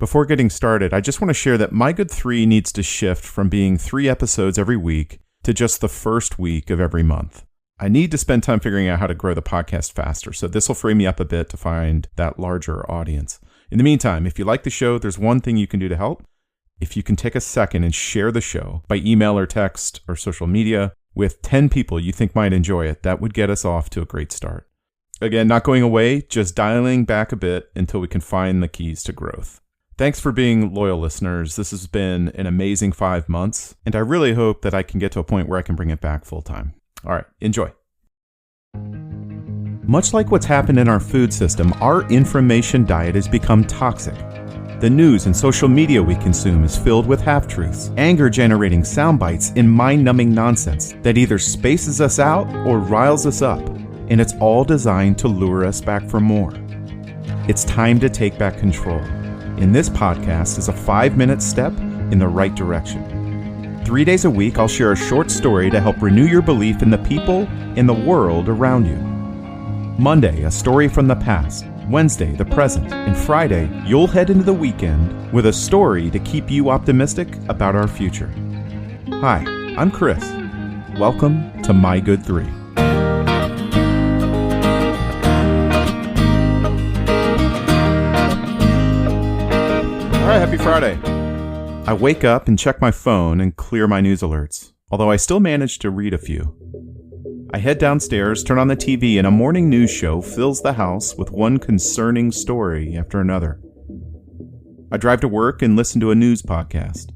Before getting started, I just want to share that My Good 3 needs to shift from being 3 episodes every week to just the first week of every month. I need to spend time figuring out how to grow the podcast faster, so this will free me up a bit to find that larger audience. In the meantime, if you like the show, there's one thing you can do to help. If you can take a second and share the show by email or text or social media with 10 people you think might enjoy it, that would get us off to a great start. Again, not going away, just dialing back a bit until we can find the keys to growth. Thanks for being loyal listeners. This has been an amazing 5 months, and I really hope that I can get to a point where I can bring it back full time. All right, enjoy. Much like what's happened in our food system, our information diet has become toxic. The news and social media we consume is filled with half-truths, anger-generating sound bites, and mind-numbing nonsense that either spaces us out or riles us up, and it's all designed to lure us back for more. It's time to take back control. And this podcast is a 5-minute step in the right direction. 3 days a week, I'll share a short story to help renew your belief in the people and the world around you. Monday, a story from the past. Wednesday, the present. And Friday, you'll head into the weekend with a story to keep you optimistic about our future. Hi, I'm Chris. Welcome to My Good 3. All right, happy Friday. I wake up and check my phone and clear my news alerts, although I still manage to read a few. I head downstairs, turn on the TV, and a morning news show fills the house with one concerning story after another. I drive to work and listen to a news podcast.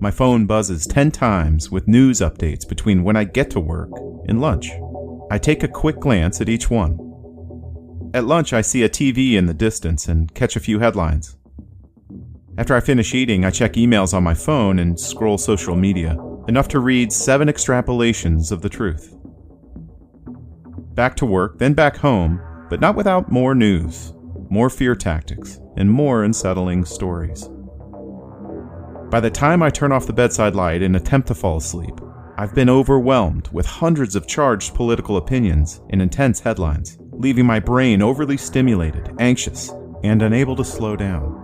My phone buzzes 10 times with news updates between when I get to work and lunch. I take a quick glance at each one. At lunch, I see a TV in the distance and catch a few headlines. After I finish eating, I check emails on my phone and scroll social media, enough to read 7 extrapolations of the truth. Back to work, then back home, but not without more news, more fear tactics, and more unsettling stories. By the time I turn off the bedside light and attempt to fall asleep, I've been overwhelmed with hundreds of charged political opinions and intense headlines, leaving my brain overly stimulated, anxious, and unable to slow down.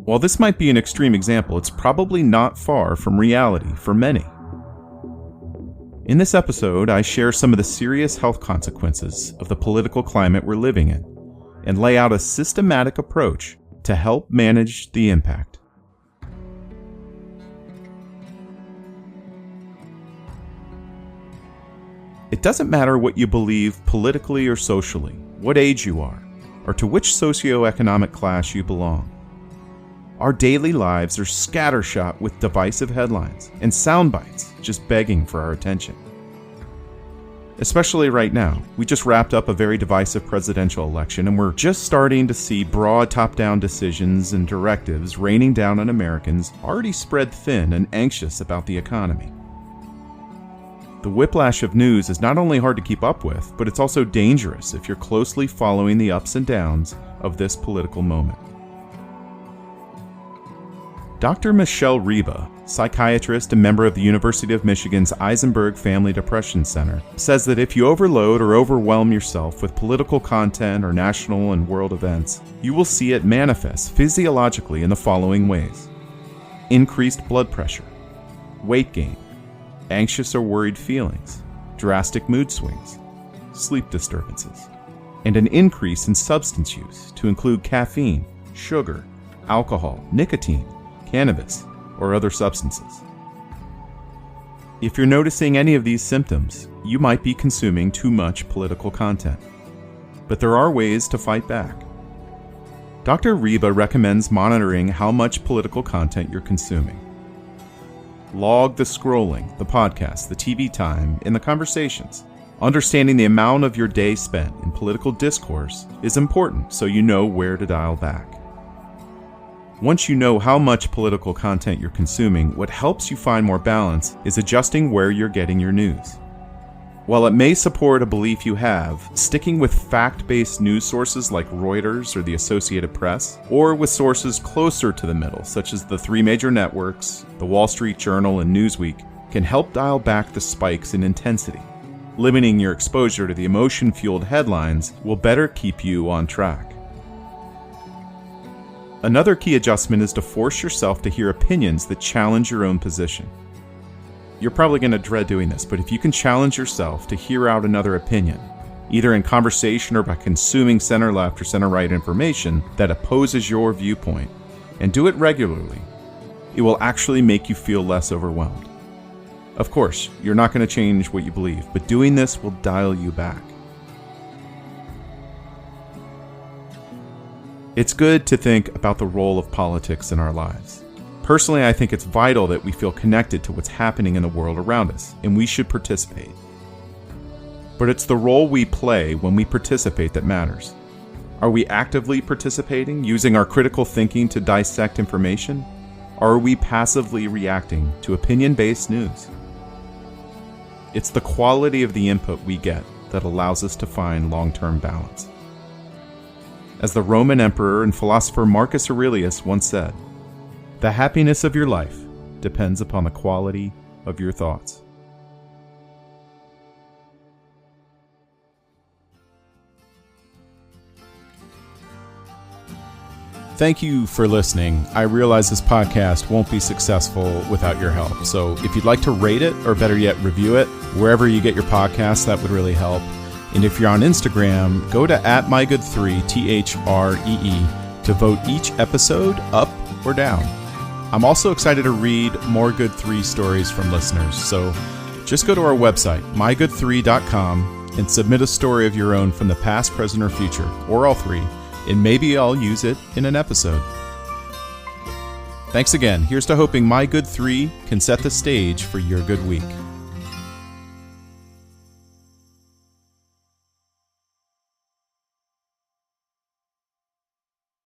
While this might be an extreme example, it's probably not far from reality for many. In this episode, I share some of the serious health consequences of the political climate we're living in and lay out a systematic approach to help manage the impact. It doesn't matter what you believe politically or socially, what age you are, or to which socioeconomic class you belong. Our daily lives are scattershot with divisive headlines and sound bites just begging for our attention. Especially right now, we just wrapped up a very divisive presidential election, and we're just starting to see broad top-down decisions and directives raining down on Americans already spread thin and anxious about the economy. The whiplash of news is not only hard to keep up with, but it's also dangerous if you're closely following the ups and downs of this political moment. Dr. Michelle Riba, psychiatrist and member of the University of Michigan's Eisenberg Family Depression Center, says that if you overload or overwhelm yourself with political content or national and world events, you will see it manifest physiologically in the following ways: increased blood pressure, weight gain, anxious or worried feelings, drastic mood swings, sleep disturbances, and an increase in substance use to include caffeine, sugar, alcohol, nicotine, cannabis, or other substances. If you're noticing any of these symptoms, you might be consuming too much political content. But there are ways to fight back. Dr. Riba recommends monitoring how much political content you're consuming. Log the scrolling, the podcast, the TV time, and the conversations. Understanding the amount of your day spent in political discourse is important so you know where to dial back. Once you know how much political content you're consuming, what helps you find more balance is adjusting where you're getting your news. While it may support a belief you have, sticking with fact-based news sources like Reuters or the Associated Press, or with sources closer to the middle, such as the 3 major networks, the Wall Street Journal and Newsweek, can help dial back the spikes in intensity. Limiting your exposure to the emotion-fueled headlines will better keep you on track. Another key adjustment is to force yourself to hear opinions that challenge your own position. You're probably going to dread doing this, but if you can challenge yourself to hear out another opinion, either in conversation or by consuming center-left or center-right information that opposes your viewpoint, and do it regularly, it will actually make you feel less overwhelmed. Of course, you're not going to change what you believe, but doing this will dial you back. It's good to think about the role of politics in our lives. Personally, I think it's vital that we feel connected to what's happening in the world around us, and we should participate. But it's the role we play when we participate that matters. Are we actively participating, using our critical thinking to dissect information? Or are we passively reacting to opinion-based news? It's the quality of the input we get that allows us to find long-term balance. As the Roman emperor and philosopher Marcus Aurelius once said, "The happiness of your life depends upon the quality of your thoughts." Thank you for listening. I realize this podcast won't be successful without your help. So if you'd like to rate it, or better yet, review it, wherever you get your podcasts, that would really help. And if you're on Instagram, go to @mygood3, THREE, to vote each episode up or down. I'm also excited to read more Good 3 stories from listeners. So just go to our website, mygood3.com, and submit a story of your own from the past, present, or future, or all three, and maybe I'll use it in an episode. Thanks again. Here's to hoping My Good 3 can set the stage for your good week.